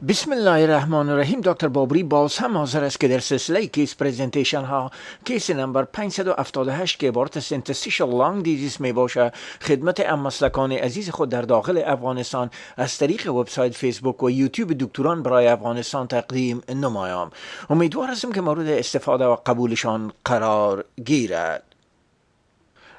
بسم الله الرحمن الرحیم. دکتر بابری باز هم حاضر است که در سلسله کیس پریزنتیشن ها کیس نمبر 578 که عبارت از Interstitial Lung Disease می باشه خدمت مسلکان عزیز خود در داخل افغانستان از طریق وبسایت فیسبوک و یوتیوب دکتران برای افغانستان تقدیم نمایم. امیدوار هستم که مورد استفاده و قبولشان قرار گیرد.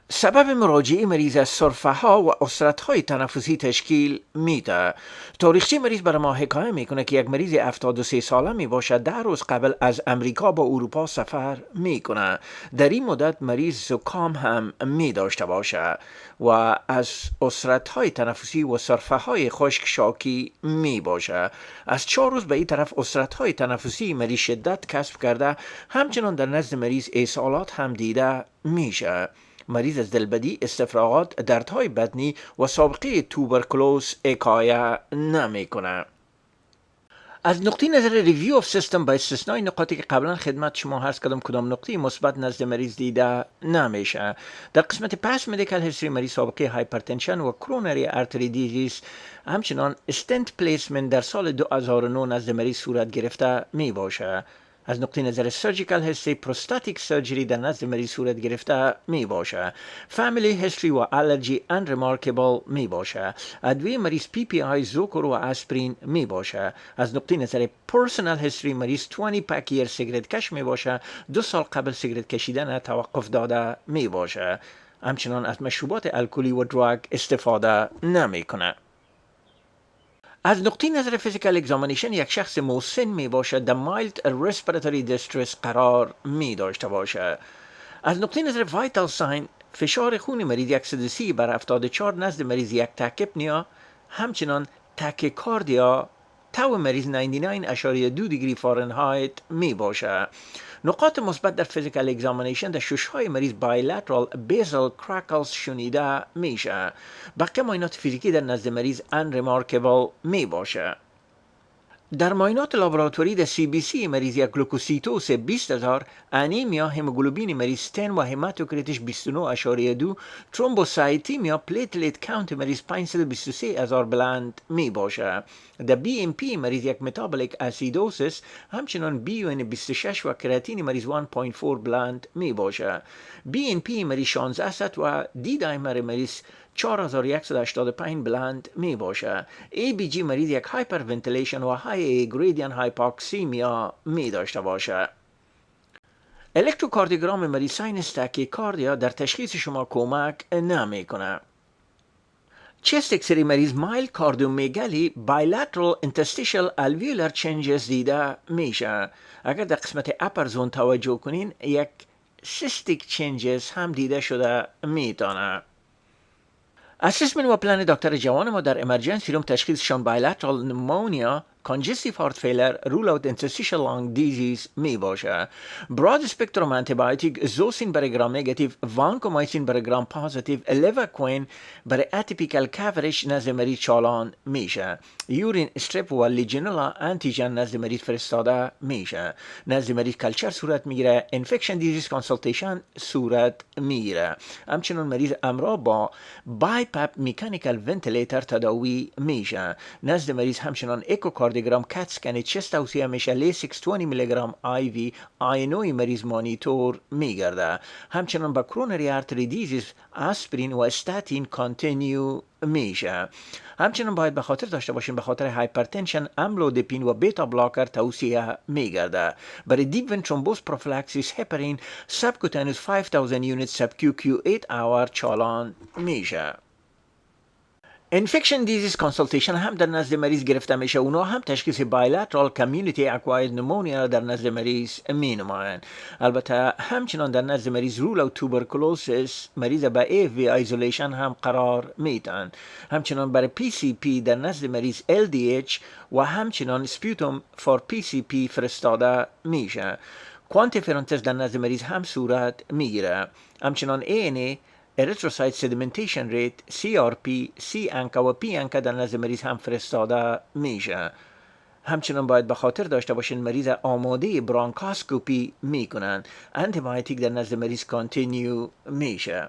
سبب مراجعه مریض از سرفه ها و عسرت های تنفسی تشکیل میده. تاریخچه مریض برای ما حکایه میکنه که یک مریض 73 ساله می باشد 10 روز قبل از امریکا با اروپا سفر میکنه. در این مدت مریض زکام هم می داشته باشه و از عسرت های تنفسی و سرفه های خشک شاکی می باشه. از 4 روز به این طرف عسرت های تنفسی مریض شدت کسب کرده، همچنان در نزد مریض اسهالات هم دیده میشه. مریض از دلبدی، استفراغات، دردهای بدنی و سابقه توبرکلوز حکایه نمیکنه. از نقطه نظر ریویو آف سیستم با استثنای نقاطی که قبلا خدمت شما عرض کردم کدام نقطه مثبت نزد مریض دیده نمیشه. در قسمت پس مدیکال هیستوری مریض سابقه هایپرتنشن و کرونری ارتری دیزیز، همچنان استنت پلیسمنت در سال 2009 نزد مریض صورت گرفته می باشه. از نقطه نظر سرجیکال هیستوری پروستاتیک سرجری در نزد مریض صورت گرفته می باشه. فامیلی هیستوری و الرژی ان ریمارکبل می باشه. ادویه مریض پی پی آی، زوکور و اسپرین می باشه. از نقطه نظر پرسونال هیستوری مریض 20 پکیر سیگرت کش می باشه. 2 سال قبل سیگرت کشیدن توقف داده می باشه. همچنان از مشروبات الکلی و دراگ استفاده نمی کنه. از نقطه نظر فیزیکال اگزامینیشن یک شخص مسن می باشد در مایلد رسپیراتوری دیسترس قرار می داشته باشد. از نقطه نظر وایتال ساین فشار خون مریض 130 بر 74 نزد مریض یک تکپنیا، همچنان تاکیکاردیا تو مریض 99.2 دیگری فارنهایت می باشه. نقاط مثبت در فیزیکال اگزامینیشن در ششهای مریض بایلاترال بیزل کراکلز شنیده میشه. بقیه معاینات فیزیکی در نزد مریض ان ریمارکبل می باشه. در معاینات لابراتوری در سی بی سی مریض یک گلوکوسیتوز 20,000، انیمیا، هموگلوبین مریض 10 و هماتوکریتش 29.2، ترومبوسایتیمیا، پلیتلیت کاونت مریض 523,000 بلند می باشه. در بی ام پی مریض یک متابولیک اسیدوسیس، همچنان بی یو ان 26 و کراتین مریض 1.4 بلند می باشه. بی ام پی مریض 16 و دی دایمر مریض 4185 بلند می باشه. ای بی جی مریض یک هایپر ونتیلیشن و های گریدین هایپاکسیمیا می داشته باشه. الکتروکاردیوگرام مریض ساینس تاکیکاردیا در تشخیص شما کمک نمی کنه. چست اکسری مریض مایل کاردیومیگالی بایلاترال انترستیشل الویولر چنجز دیده میشه. اگر در قسمت اپر زون توجه کنین یک سیستیک چنجز هم دیده شده میتونه. اسسمنت و پلان دکتر جوان ما در امرجنسی روم تشخیصشان بایلاترال نمونیا، congestive heart failure، rule out interstitial lung disease می باشه. broad spectrum antibiotic زوسین برای گرام نگاتیو، وانکومایسین برای گرام پازیتیو، لیواکوین برای اتیپیکال کاورش نزد مریض چالان میشه. یورین استریپ و لیجنولا انتیجن نزد مریض فرستاده میشه. نزد مریض کلچر صورت میگیره. انفکشن دیزیز کانسلتیشن صورت میگیره. همچنین مریض امرا با بایپاپ میکانیکال ونتیلیتر تداوی میشه. نزد مریض همچنان اکوکاردیوگرام، کت اسکن چست توصیه میشه. لیسیکس 20 میلی گرم آی وی آینوی مریض مانیتور میگرده. همچنان با کرونری ارتری دیزیز اسپرین و استاتین کانتینیو میشه. همچنان باید به خاطر داشته باشیم به خاطر هایپرتنشن املودپین و بیتا بلاکر توصیه میگرده. برای دیپ ون ترومبوز پروفیلاکسیس هپارین سبکوتانوس 5000 یونیت سب کیو کیو 8 اور چالان میشه. انفکشن دیزیز کانسلتیشن هم در نزد مریض گرفته میشه. اونا هم تشخیص بایلاترال کمیونیتی اکواید نمونیا در نزد مریض می نمایند. البته همچنان در نزد مریض رول او توبرکلوسیس مریض با ای وی ایزولیشن هم قرار میدن. همچنان برای پی سی پی در نزد مریض ال دی اچ و همچنان سپیوتوم فور پی سی پی فرستاده میشه. کوانتیفرنتس در نزد مریض هم صورت میگیره. همچنان ANA اریتروسایت سediمنتیشن ریت، CRP، C انکا و P انکا در نزد مریض هم فرستاده میشه. همچنان باید به خاطر داشته باشین مریض آماده برانکاسکوپی میکنن. انتیبیوتیک در نزد مریض کانتینیو میشه.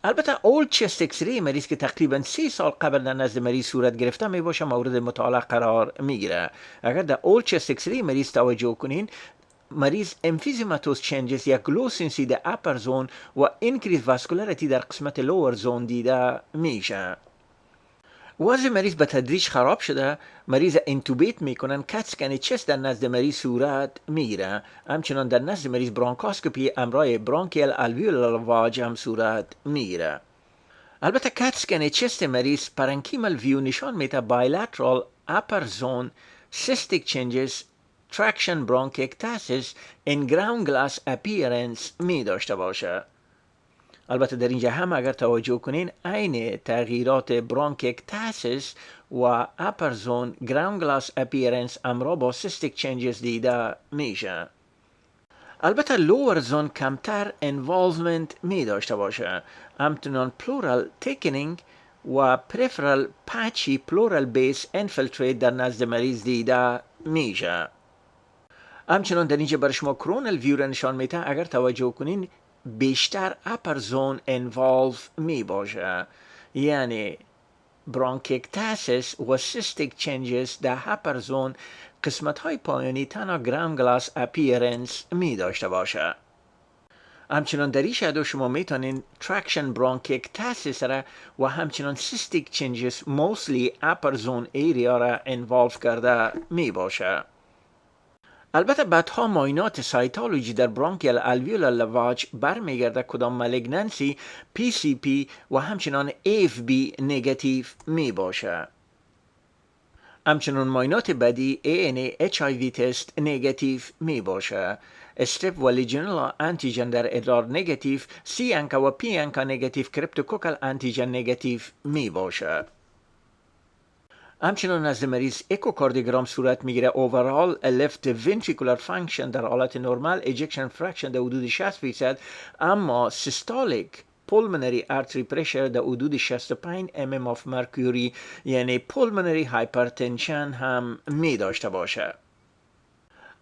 البته اول چست اکسری مریض که تقریبا 3 سال قبل در نزد مریض صورت گرفته می باشه مورد مطالعه قرار میگیره. اگر در اول چست اکسری مریض توجه کنین، مریض emphysematos changes یا low sensitivity در upper zone و increased vascularity در قسمت lower zone دیده میشه. وضع مریض به تدریج خراب شده، مریض انتوبیت میکنن، کت اسکن چست در نزد مریض صورت میگیره. همچنان در نزد مریض برانکاسکوپی امرای برانکیل الویولار لاواج هم صورت میگیره. البته کت اسکن چست مریض پرانکیمال ویو نشان میده bilateral upper zone cystic changes traction bronchiectasis in ground glass appearance می داشته باشه. البته در اینجا هم اگر توجه کنین عین تغییرات برانکیکتاسیس و upper zone ground glass appearance امرا با cystic changes دیده میشه. البته lower zone کمتر involvement می داشته باشه. همچنان pleural thickening و peripheral patchy pleural base infiltrate در نزد مریض دیده میشه. همچنان در اینجا بر شما کرونال ویو را نشان میده. اگر توجه کنین بیشتر upper zone involve می باشه، یعنی برانکیکتاسیس و cystic changes در upper zone قسمت های پایانی تنها ground glass appearance می داشته باشه. همچنان در این شادو شما میتونین traction bronchiectasis را و همچنان cystic changes mostly upper zone area را involve کرده می باشه. البته بعدها معاینات سایتولوژی در برانکیال الویولار لاواج برمیگرده کدام مالیگننسی PCP و همچنان AFB نگاتیو می باشه. همچنان معاینات بعدی ANA HIV تست نگاتیو می باشه. استپ و لیجنلا انتیجن در ادرار نگاتیو، سی انکا و پی انکا نگاتیو، کریپتوکوکل انتیجن نگاتیو می باشه. همچنان نزد مریض اکوکاردیوگرام صورت میگیره. اوورال left ventricular function در حالت نرمال، ejection fraction در حدود 60%، اما systolic pulmonary artery pressure در حدود 65 mm of mercury یعنی pulmonary hypertension هم می داشته باشه.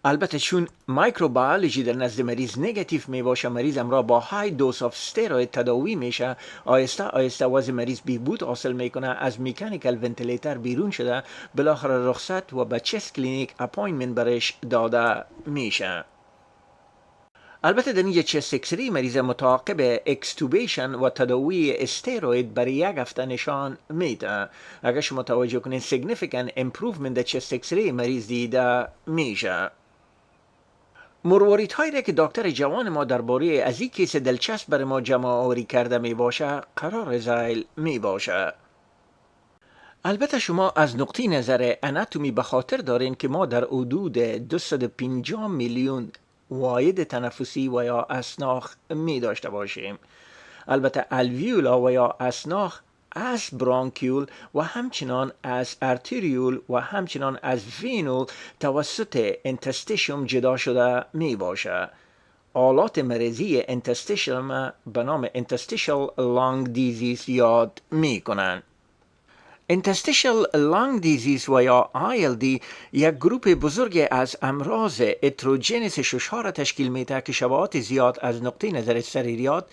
البته چون مایکروبیولوژی در نزد مریض نگاتیو می باشه، مریض امرا با های دوز آف استروید تداوی میشه. آهسته آهسته وضع مریض بهبود حاصل میکنه، از میکانیکال ونتیلیتر بیرون شده، بالاخره رخصت و به چست کلینیک اپاینتمنت برش داده میشه. البته در اینجا چست اکسری مریض متعاقب اکستوبیشن و تداوی استروید برای 1 هفته نشان میده. اگر شما توجه کنید significant improvement در چست اکسری مریض دیده میشه. مرواریدهایی را که دکتر جوان ما درباره از این کیس دلچسب بر ما جمع آوری کرده می باشه قرار ذیل می باشه. البته شما از نقطه نظر اناتومی به خاطر دارین که ما در حدود 250 میلیون واحد تنفسی و یا اسناخ می داشته باشیم. البته الویولا و یا اسناخ از برانکیول و همچنان از ارتریول و همچنان از وینول توسط انترستیشیوم جدا شده می باشه. آلات مریضی انترستیشیال ما به نام Interstitial Lung Disease یاد می کنن. Interstitial Lung Disease و یا ILD یک گروپ بزرگ از امراض اتروجنس ششها را تشکیل میده که شباهت زیاد از نقطه نظر سریریات،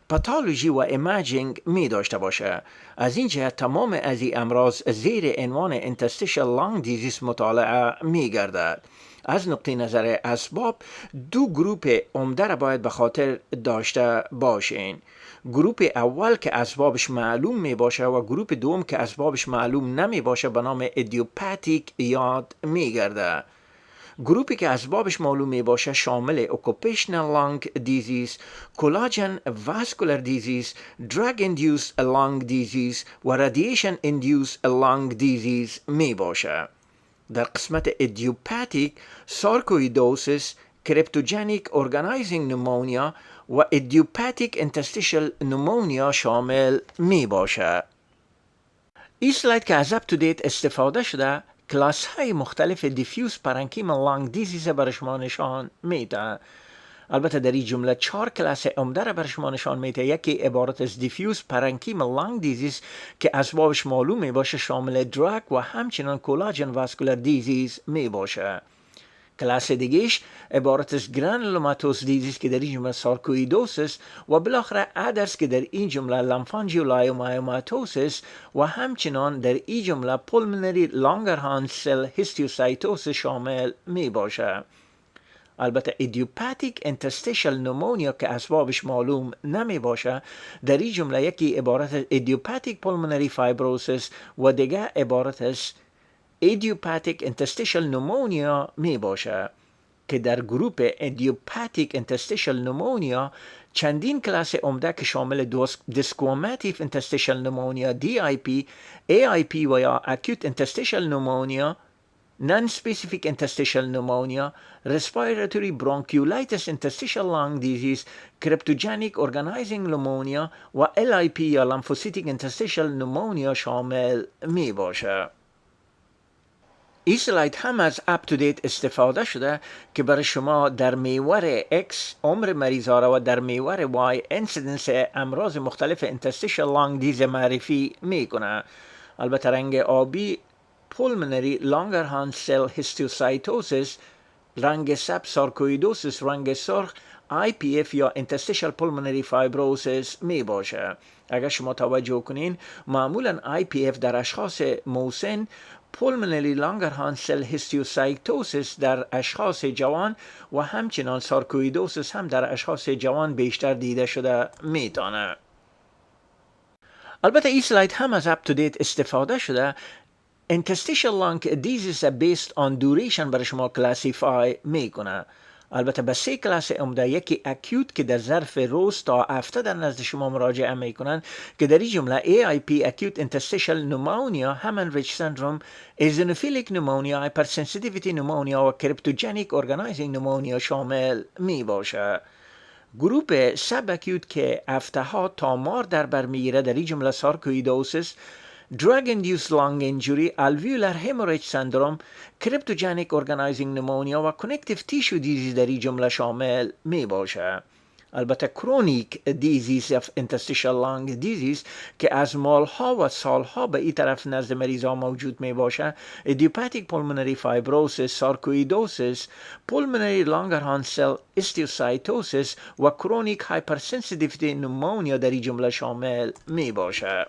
پاتولوژی و ایمیجینگ می داشته باشه. از این جهت تمام از این امراض زیر عنوان Interstitial Lung Disease مطالعه می گردد. از نقطه نظر اسباب 2 گروپ عمده را باید به خاطر داشته باشین. گروپ اول که اسبابش معلوم می باشه و گروپ دوم که اسبابش معلوم نمی باشه به نام ایدیوپاتیک یاد می گرده. گروپی که اسبابش معلوم می باشه شامل Occupational Lung Disease، Collagen Vascular Disease، Drug Induced Lung Disease و Radiation Induced Lung Disease می باشه. در قسمت ایدیوپاتیک سارکویدوسیس، کریپتوژنیک اورگانایزینگ نمونیا و ایدیوپاتیک انترستیشل نمونیا شامل می باشه. این سلاید که از اپ تو دیت استفاده شده کلاس های مختلف دیفیوز پرانکیمال لانگ دیزیز بر شما نشان میده. البته در این جمله 4 کلاس عمده را بر شما نشان میده. یکی عبارت از دیفیوز پرانکیمال لانگ دیزیز که اسبابش معلوم می باشه شامل دراگ و همچنان کولاژن واسکولار دیزیز می باشه. کلاس دیگهش عبارت از گرانولوماتوس دیزیز که در این جمله سارکویدوسیس و بالاخره ادرس که در این جمله لامفانژیولایومایوماتوسیس و همچنان در این جمله پولمنری لانگرهانس سل هیستیوسایتوسیس شامل می باشه. البته ایدیوپاتیک انترستیشل نمونیا که اسبابش معلوم نمی باشه در این جمله یکی عبارت از ایدیوپاتیک پولمنری فایبروسیس و دیگه عبارت از ایدیوپاتیک انترستیشل نمونیا می باشه که در گروپ ایدیوپاتیک انترستیشل نمونیا چندین کلاس عمده که شامل دیسکواماتیو انترستیشل نمونیا DIP، AIP و یا اکوت انترستیشل نمونیا، non-specific interstitial pneumonia, respiratory bronchiolitis interstitial lung disease, cryptogenic organizing pneumonia و LIP یا lymphocytic interstitial pneumonia شامل می باشه. این سلاید هم از up to date استفاده شده که برای شما در محور X عمر مریضا و در محور Y انسیدنس امراض مختلف interstitial lung disease معرفی میکنه. البته رنگ آبی pulmonary Langerhans cell histiocytosis، رنگ سبز سارکویدوسیس، رنگ سرخ IPF یا interstitial pulmonary fibrosis می باشه. اگر شما توجه کنین معمولا IPF در اشخاص مسن، pulmonary Langerhans cell histiocytosis در اشخاص جوان و همچنان سارکویدوسیس هم در اشخاص جوان بیشتر دیده شده میتونه. البته این سلاید هم از up to date استفاده شده. Interstitial lung disease based on duration برای شما کلاسیفای میکنه. البته به سه کلاس عمده، یکی اکیوت که در ظرف روز تا هفته در نزد شما مراجعه میکنن که در این جمله AIP acute interstitial pneumonia، هامن-ریچ سندروم، eosinophilic pneumonia، hypersensitivity pneumonia و cryptogenic organizing pneumonia شامل می باشه. گروپ سب اکیوت که هفته ها تا مار در بر میگیره در این جمله سارکویدوسیس، drug-induced lung injury، alveolar hemorrhage syndrome، cryptogenic organizing pneumonia و connective tissue disease در این جمله شامل می باشه. البته chronic disease of interstitial lung disease که از مالها و سالها به این طرف نزد مریضا موجود می باشه، idiopathic pulmonary fibrosis، sarcoidosis، pulmonary Langerhans cell histiocytosis و chronic hypersensitivity pneumonia در این جمله شامل می باشه.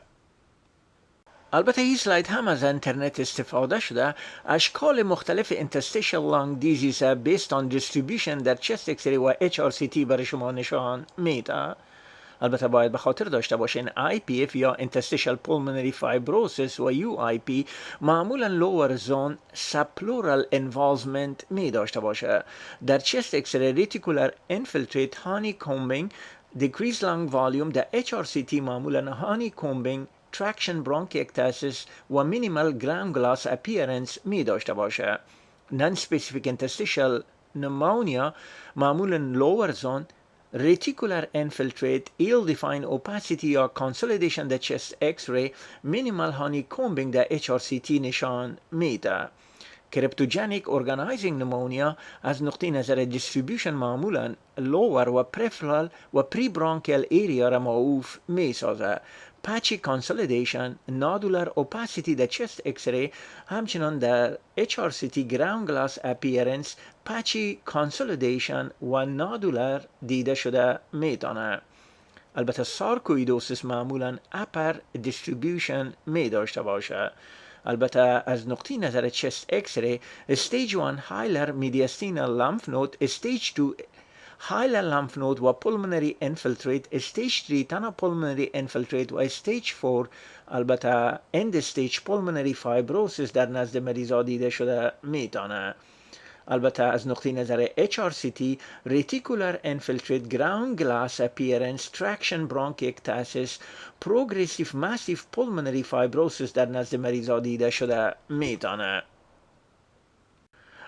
البته این سلاید هم از اینترنت استفاده شده. اشکال مختلف interstitial lung disease based on distribution در chest x-ray و HRCT برای شما نشان میده. البته باید به خاطر داشته باشین IPF یا interstitial pulmonary fibrosis و UIP معمولا lower zone subpleural involvement می داشته باشه. در chest x-ray reticular infiltrate honeycombing، decreased lung volume. در HRCT معمولا honeycombing، traction bronchiectasis و minimal ground glass appearance می داشته باشه. non-specific interstitial pneumonia معمولا lower zone reticular infiltrate، ill-defined opacity یا consolidation در chest x-ray، minimal honeycombing در HRCT نشان میده. cryptogenic organizing pneumonia از نقطه نظر distribution معمولا lower و peripheral و prebronchial area را معروف می سازه. patchy consolidation، nodular opacity در chest x-ray، همچنان در HRCT ground glass appearance، patchy consolidation و nodular دیده شده میتونه. البته سارکویدوسیس معمولا upper distribution می داشته باشه. البته از نقطه نظر chest x-ray stage 1 hilar mediastinal lymph node، stage 2 hilar lymph node و pulmonary infiltrate، stage 3 تنها pulmonary infiltrate و stage 4 البته end stage pulmonary fibrosis در نزد مریضا دیده شده میتونه. البته از نقطه نظر HRCT reticular infiltrate، ground glass appearance، traction bronchiectasis، progressive massive pulmonary fibrosis در نزد مریضا دیده شده میتونه.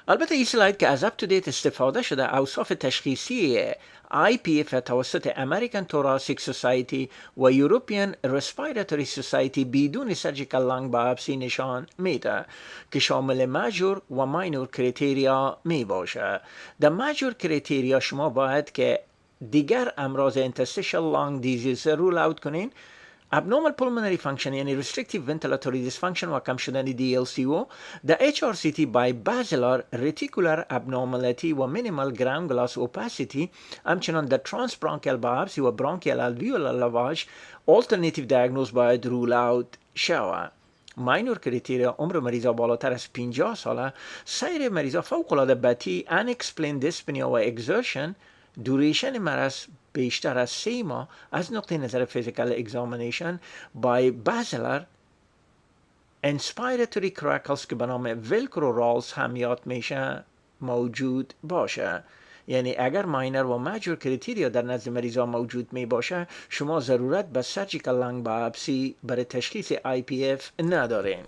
البته این سلاید که از up to date استفاده شده اوصاف تشخیصی IPF توسط American Thoracic Society و European Respiratory Society بدون surgical lung biopsy نشان میده که شامل major و minor criteria می باشه. در major criteria شما باید که دیگر امراض interstitial lung disease رول اوت کنین. abnormal pulmonary function یعنی restrictive ventilatory dysfunction و کم شدن DLCO the HRCT by basilar reticular abnormality و minimal ground glass opacity همچنان the transbronchial biopsy و bronchial alveolar lavage alternative diagnose باید rule out شود. ماینور کریتریا عمر مریضا بالاتر از 50 ساله، سیر مریضا فوق العاده بطی، unexplained dyspnea و exertion، دوریشن مرض بیشتر از 3 ماه از نقطه نظر physical examination by basilar inspiratory crackles که به نام ولکرو رالز هم یاد میشه موجود باشه. یعنی اگر ماینر و ماجور کریتریا در نزد مریضا موجود می باشه شما ضرورت به سرجیکال لنگ بایوپسی برای تشخیص IPF ندارین.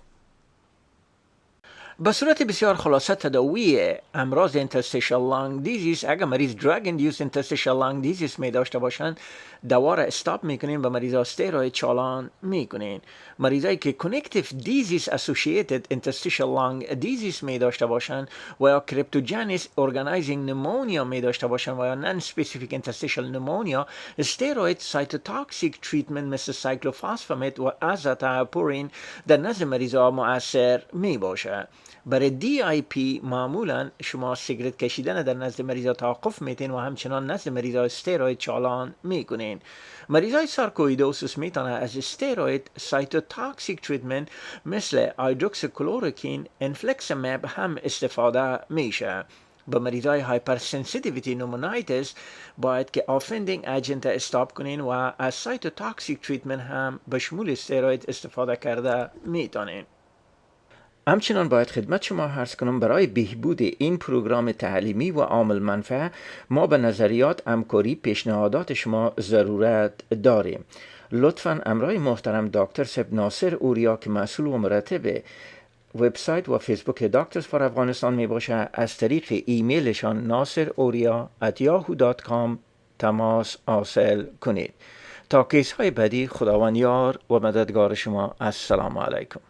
به صورت بسیار خلاصه تداوی امراض interstitial lung disease اگر مریض drug induced interstitial lung disease می داشته باشند دوا را استاپ میکنین و مریضا استیروید چالان میکنین. مریضایی که connective disease associated interstitial lung disease می داشته باشند و یا cryptogenic organizing pneumonia می داشته باشند و یا non specific interstitial pneumonia استیروید cytotoxic treatment مثل سایکلوفاسفامید و ازاتایپورین در نزد مریضا مؤثر می باشه. برای DIP معمولا شما سیگرت کشیدن در نزد مریضا توقف میتین و همچنان نزد مریضا استیروید چالان میکنین. مریضای سارکویدوسیس میتونه از استیروید سایتوتاکسیک تریتمنت مثل هایدروکسیکلوروکین انفلکسماب هم استفاده میشه. به مریضای هایپرسنسیتیویتی نومونایتس باید که آفندینگ اجنت استاپ کنین و از سایتوتاکسیک تریتمنت هم به شمول استیروید استفاده کرده میتونین. همچنان باید خدمت شما عرض کنم برای بهبود این پروگرام تعلیمی و عامل منفعه ما به نظریات همکاری پیشنهادات شما ضرورت داریم. لطفاً امرای محترم دکتر سب ناصر اوریا که مسئول و مرتب وبسایت و فیسبوک داکترز فار افغانستان می باشه از طریق ایمیلشان nasseroria@yahoo.com تماس حاصل کنید. تا کیس های بعدی خداوند یار و مددگار شما. السلام علیکم.